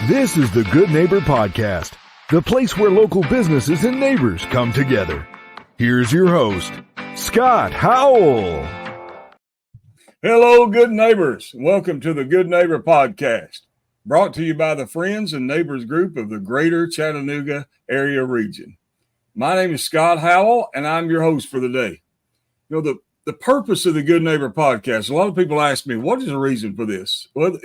This is the Good Neighbor Podcast, the place where local businesses and neighbors come together. Here's your host, Scott Howell. Hello, good neighbors. Welcome to the Good Neighbor Podcast, brought to you by the Friends and Neighbors Group of the Greater Chattanooga Area Region. My name is Scott Howell, and I'm your host for the day. You know, the purpose of the Good Neighbor Podcast, a lot of people ask me, what is the reason for this? Well,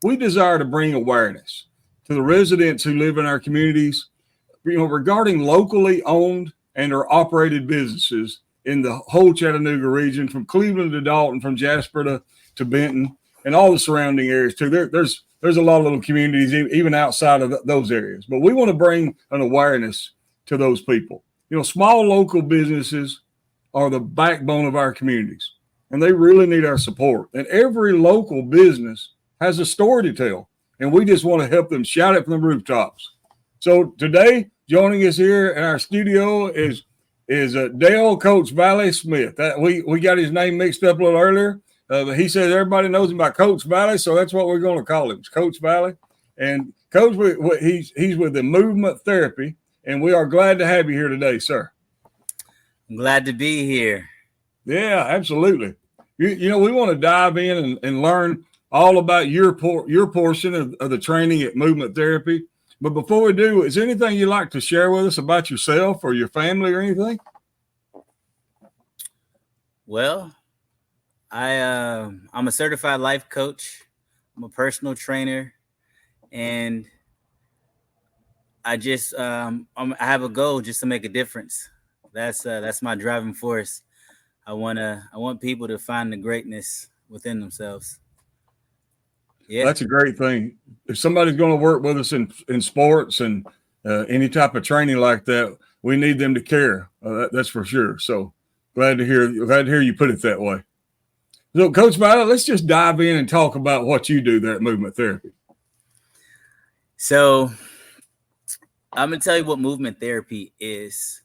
we desire to bring awareness to the residents who live in our communities, regarding locally owned and or operated businesses in the whole Chattanooga region, from Cleveland to Dalton, from Jasper to Benton, and all the surrounding areas too. There's a lot of little communities even outside of those areas, but we want to bring an awareness to those people. Small local businesses are the backbone of our communities, and they really need our support. And every local business has a story to tell, and we just want to help them shout it from the rooftops. So today, joining us here in our studio is Dale Coach Valley Smith. We got his name mixed up a little earlier. But he says everybody knows him by Coach Valley, so that's what we're going to call him, Coach Valley. And Coach, he's with the movement therapy, and we are glad to have you here today, sir. I'm glad to be here. Yeah, absolutely. We want to dive in and learn all about your portion of the training at movement therapy. But before we do, is there anything you'd like to share with us about yourself or your family or anything? Well, I'm a certified life coach. I'm a personal trainer, and I just I have a goal just to make a difference. That's my driving force. I want people to find the greatness within themselves. Yeah, that's a great thing. If somebody's going to work with us in sports and any type of training like that, we need them to care. That's for sure. So glad to hear you put it that way. So, Coach Violet, let's just dive in and talk about what you do there at Movement Therapy. So I'm going to tell you what movement therapy is.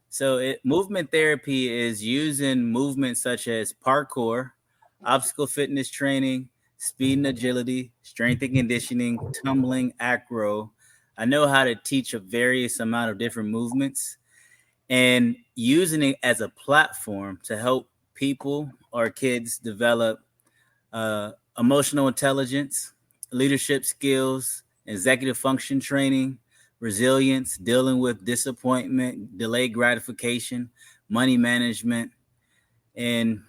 So movement therapy is using movements such as parkour, obstacle fitness training, speed and agility, strength and conditioning, tumbling, acro. I know how to teach a various amount of different movements and using it as a platform to help people or kids develop emotional intelligence, leadership skills, executive function training, resilience, dealing with disappointment, delayed gratification, money management. And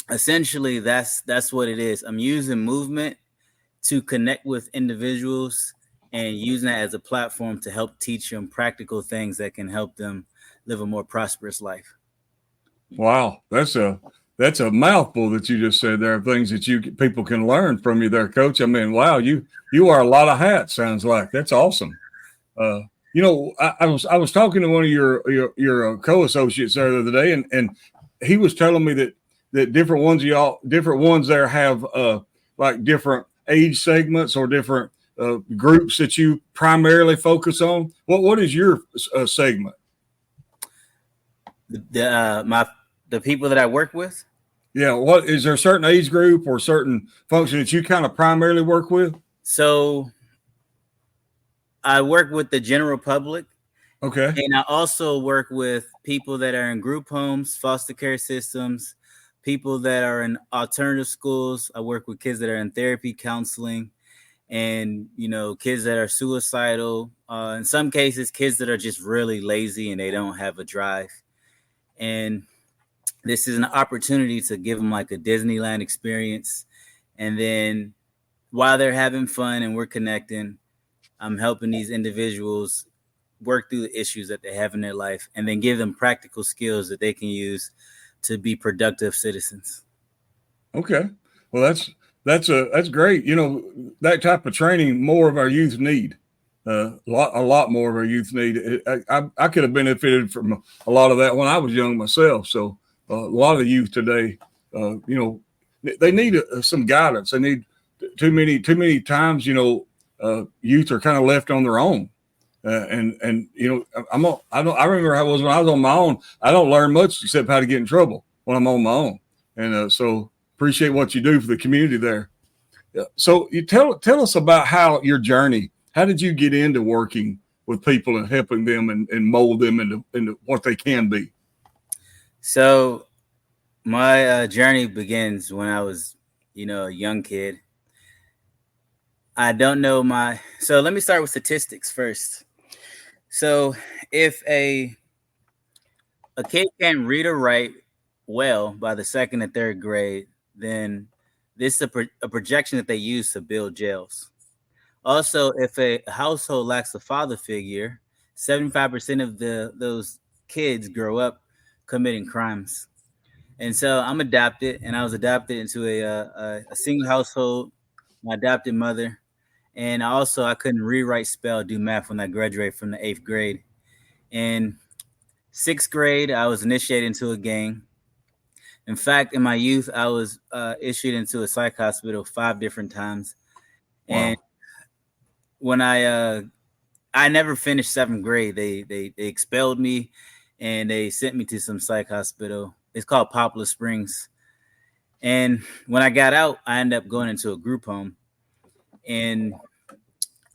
essentially that's what it is. I'm using movement to connect with individuals and using that as a platform to help teach them practical things that can help them live a more prosperous life. Wow, that's a mouthful that you just said there, of things that people can learn from you there, Coach. I mean, wow, you are a lot of hats, sounds like. That's awesome. I was talking to one of your co-associates there the other day, and he was telling me that different ones there have like different age segments or different groups that you primarily focus on. What is your segment? The people that I work with? Yeah. What is there a certain age group or certain function that you kind of primarily work with? So I work with the general public. Okay. And I also work with people that are in group homes, foster care systems, people that are in alternative schools. I work with kids that are in therapy, counseling, and, kids that are suicidal. In some cases, kids that are just really lazy and they don't have a drive. And this is an opportunity to give them like a Disneyland experience. And then while they're having fun and we're connecting, I'm helping these individuals work through the issues that they have in their life and then give them practical skills that they can use to be productive citizens. Okay. Well, that's great. That type of training more of our youth need. A lot more of our youth need. I could have benefited from a lot of that when I was young myself. So a lot of the youth today, they need some guidance. They need too many times, youth are kind of left on their own. I remember how it was when I was on my own. I don't learn much except how to get in trouble when I'm on my own. And so appreciate what you do for the community there. So you tell us about how your journey How did you get into working with people and helping them and mold them into what they can be? So my journey begins when I was, a young kid. I don't know so let me start with statistics first. So if a kid can't read or write well by the second and third grade, then this is a projection that they use to build jails. Also, if a household lacks a father figure, 75% of those kids grow up committing crimes. And so I'm adopted, and I was adopted into a single household. My adopted mother, and also I couldn't read, write, spell, do math when I graduated from the 8th grade. In 6th grade, I was initiated into a gang. In fact, in my youth, I was issued into a psych hospital 5 different times. And Wow. when I never finished 7th grade, they expelled me, and they sent me to some psych hospital. It's called Poplar Springs. And when I got out, I ended up going into a group home. And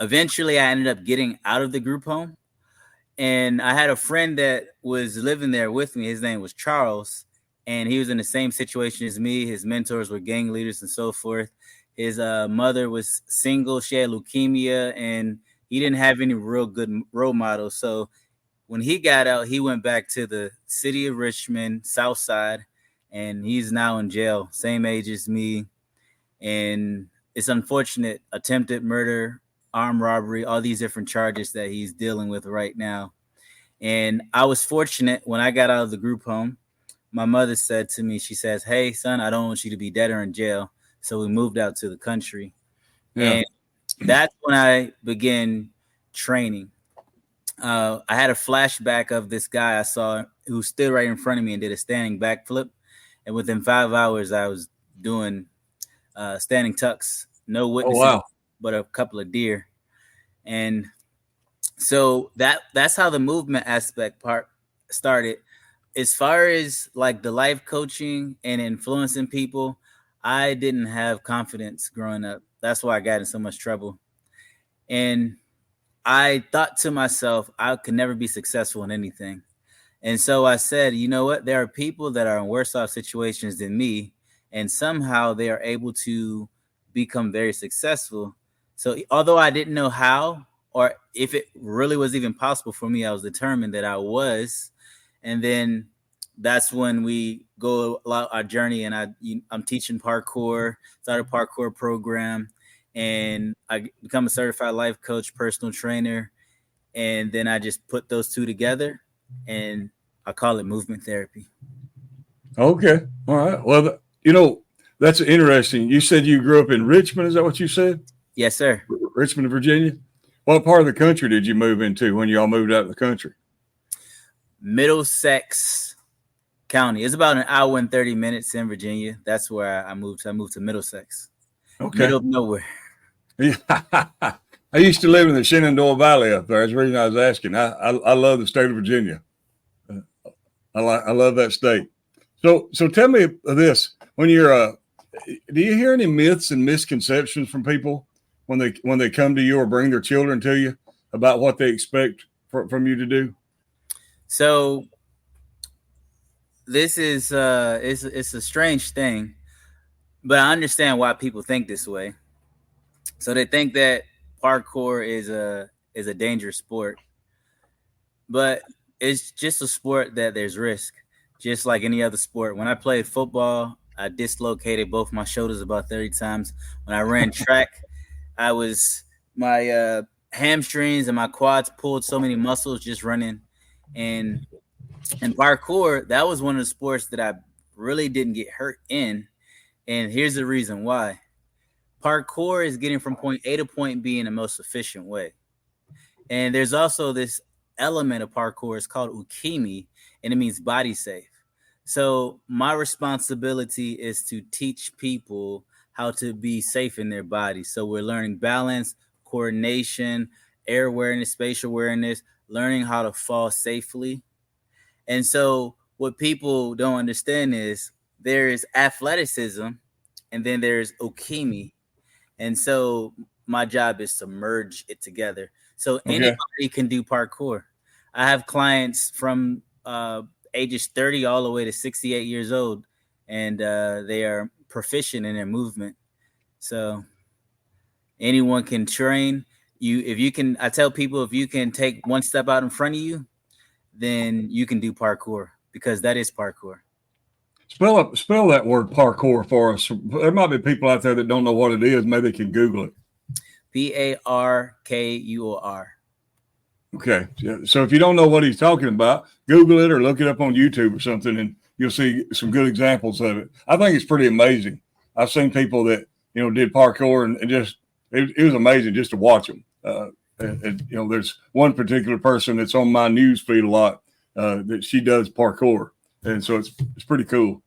eventually I ended up getting out of the group home. And I had a friend that was living there with me. His name was Charles. And he was in the same situation as me. His mentors were gang leaders and so forth. His mother was single. She had leukemia, and he didn't have any real good role models. So when he got out, he went back to the city of Richmond, South Side, and he's now in jail, same age as me. And it's unfortunate, attempted murder, armed robbery, all these different charges that he's dealing with right now. And I was fortunate when I got out of the group home. My mother said to me, she says, "Hey, son, I don't want you to be dead or in jail." So we moved out to the country. Yeah. And that's when I began training. I had a flashback of this guy I saw who stood right in front of me and did a standing backflip. And within 5 hours, I was doing standing tucks, no Oh, witnesses, wow. but a couple of deer. And so that's how the movement aspect part started. As far as like the life coaching and influencing people, I didn't have confidence growing up. That's why I got in so much trouble. And I thought to myself, I could never be successful in anything. And so I said, you know what? There are people that are in worse off situations than me, and somehow they are able to become very successful. So although I didn't know how or if it really was even possible for me, I was determined that I was. And then that's when we go along our journey, and I'm teaching parkour, started a parkour program, and I become a certified life coach, personal trainer, and then I just put those two together, and I call it movement therapy. Okay. All right. Well, that's interesting. You said you grew up in Richmond. Is that what you said? Yes, sir. Richmond, Virginia. What part of the country did you move into when y'all moved out of the country? Middlesex County. It's about an hour and 30 minutes in Virginia. That's where I moved to. I moved to Middlesex. Okay. Middle of nowhere. Yeah. I used to live in the Shenandoah Valley up there. That's the reason I was asking. I love the state of Virginia. I love that state. So tell me this: when you're do you hear any myths and misconceptions from people when they come to you or bring their children to you about what they expect from you to do? So this is it's a strange thing, but I understand why people think this way. So they think that parkour is a dangerous sport, but it's just a sport that there's risk, just like any other sport. When I played football, I dislocated both my shoulders about 30 times. When I ran track, I was my hamstrings and my quads pulled so many muscles just running. And parkour, that was one of the sports that I really didn't get hurt in. And here's the reason why. Parkour is getting from point A to point B in the most efficient way. And there's also this element of parkour. It's called ukemi, and it means body safe. So my responsibility is to teach people how to be safe in their body. So we're learning balance, coordination, air awareness, spatial awareness, learning how to fall safely. And so what people don't understand is there is athleticism and then there's ukemi. And so my job is to merge it together. So Okay. anybody can do parkour. I have clients from ages 30 all the way to 68 years old, and they are proficient in their movement. So anyone can train you. If you can, I tell people, if you can take one step out in front of you, then you can do parkour, because that is parkour. Spell that word parkour for us. There might be people out there that don't know what it is. Maybe they can Google it. Parkour. Okay. So if you don't know what he's talking about, Google it or look it up on YouTube or something, and you'll see some good examples of it. I think it's pretty amazing. I've seen people that, did parkour and just, it was amazing just to watch them. And there's one particular person that's on my news feed a lot that she does parkour. And so it's pretty cool.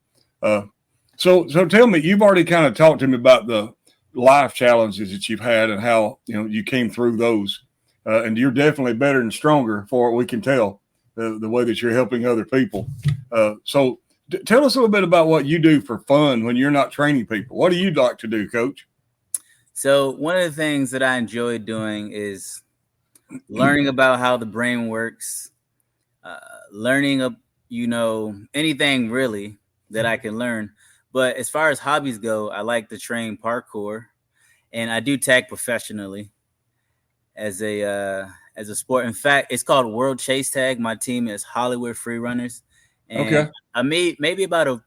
So tell me, you've already kind of talked to me about the life challenges that you've had and how, you came through those. And you're definitely better and stronger for what we can tell, the way that you're helping other people. So tell us a little bit about what you do for fun when you're not training people. What do you like to do, Coach? So one of the things that I enjoy doing is learning about how the brain works, learning, anything really that I can learn. But as far as hobbies go, I like to train parkour, and I do tag professionally as a sport. In fact, it's called World Chase Tag. My team is Hollywood Free Runners. And Okay. I made maybe about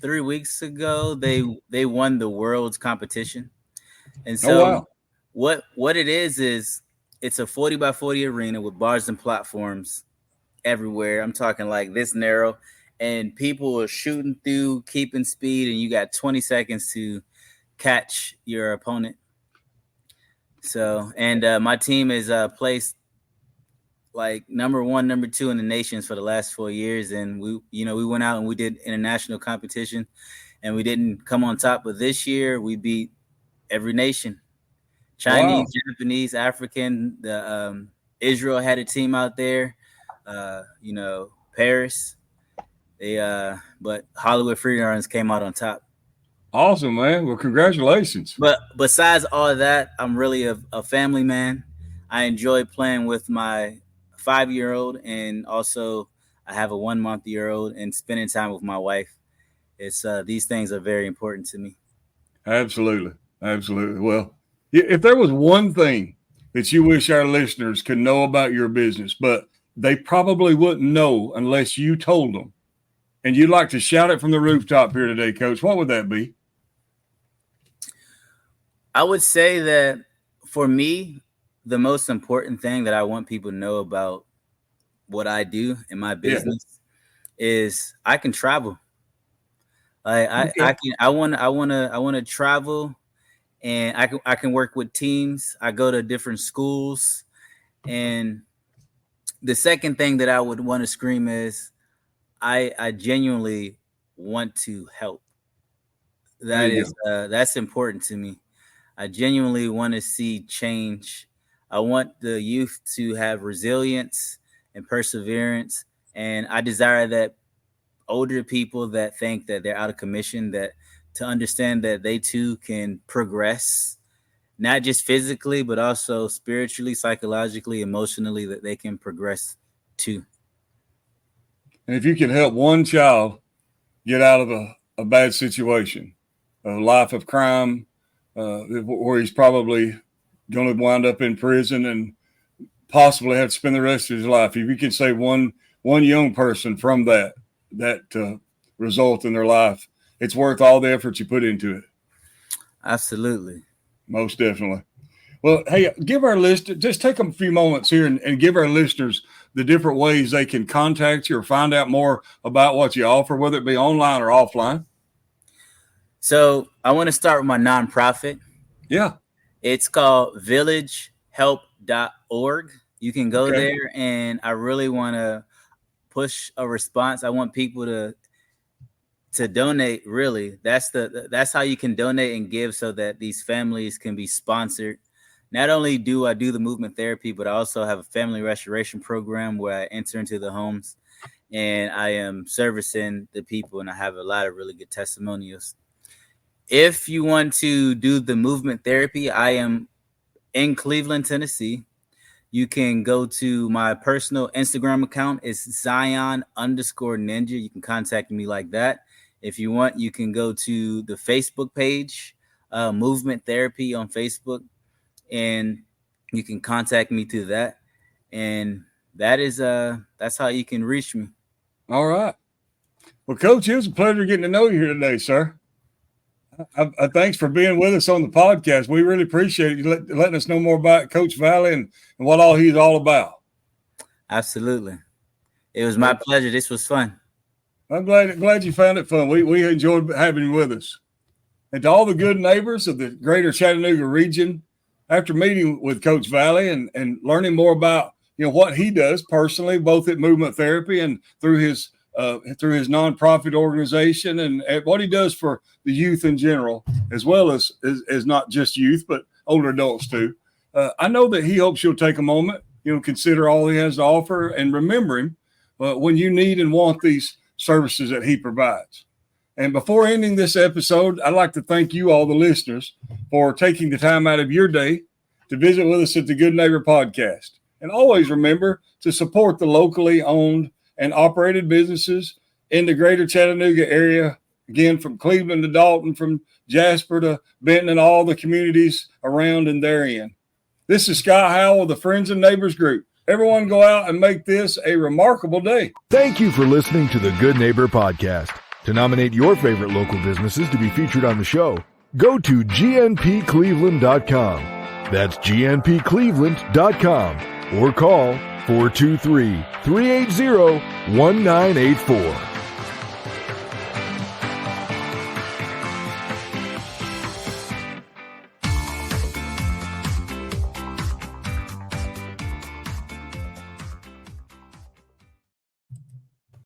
3 weeks ago, they won the world's competition. And so what it is it's a 40 by 40 arena with bars and platforms everywhere. I'm talking like this narrow, and people are shooting through, keeping speed, and you got 20 seconds to catch your opponent. So, and my team is placed like number 1, number 2 in the nations for the last 4 years. And we went out and we did international competition, and we didn't come on top. But this year we beat every nation: Chinese, Japanese, African. The Israel had a team out there. Paris. But Hollywood Free Runners came out on top. Awesome, man. Well, congratulations. But besides all of that, I'm really a family man. I enjoy playing with my 5-year-old, and also I have a 1-month-year-old, and spending time with my wife. It's these things are very important to me. Absolutely. Well, if there was one thing that you wish our listeners could know about your business, but they probably wouldn't know unless you told them, and you'd like to shout it from the rooftop here today, Coach, what would that be? I would say that for me, the most important thing that I want people to know about what I do in my business is I can travel. I want to travel, and I can work with teams. I go to different schools, and the second thing that I would want to scream is I genuinely want to help. That's important to me. I genuinely want to see change. I want the youth to have resilience and perseverance. And I desire that older people that think that they're out of commission, that to understand that they too can progress, not just physically, but also spiritually, psychologically, emotionally, that they can progress too. And if you can help one child get out of a bad situation, a life of crime, where he's probably going to wind up in prison and possibly have to spend the rest of his life. If you can save one young person from that result in their life, it's worth all the effort you put into it. Absolutely. Most definitely. Well, hey, give our list, just take a few moments here and give our listeners the different ways they can contact you or find out more about what you offer, whether it be online or offline. So I want to start with my nonprofit. Yeah. It's called villagehelp.org. You can go there, and I really want to push a response. I want people to donate. Really, that's how you can donate and give, so that these families can be sponsored. Not only do I do the movement therapy, but I also have a family restoration program where I enter into the homes, and I am servicing the people, and I have a lot of really good testimonials. if you want to do the movement therapy, I am in Cleveland, Tennessee. You can go to my personal Instagram account. It's Zion_Ninja. You can contact me like that. If you want, you can go to the Facebook page, Movement Therapy on Facebook, and you can contact me through that. And that's how you can reach me. All right. Well, Coach, it was a pleasure getting to know you here today, sir. Thanks for being with us on the podcast. We really appreciate you letting us know more about Coach Valley and what all he's all about. Absolutely. It was my pleasure. This was fun. I'm glad you found it fun. We enjoyed having you with us. And to all the good neighbors of the greater Chattanooga region, after meeting with Coach Valley and learning more about what he does personally, both at Movement Therapy and through his nonprofit organization, and what he does for the youth in general, as well as not just youth, but older adults too. I know that he hopes you'll take a moment, consider all he has to offer and remember him when you need and want these services that he provides. And before ending this episode, I'd like to thank you, all the listeners, for taking the time out of your day to visit with us at the Good Neighbor Podcast. And always remember to support the locally owned and operated businesses in the greater Chattanooga area, again, from Cleveland to Dalton, from Jasper to Benton, and all the communities around and therein. This is Scott Howell of the Friends and Neighbors Group. Everyone go out and make this a remarkable day. Thank you for listening to the Good Neighbor Podcast. To nominate your favorite local businesses to be featured on the show, go to gnpcleveland.com. That's gnpcleveland.com or call 423-380-1984.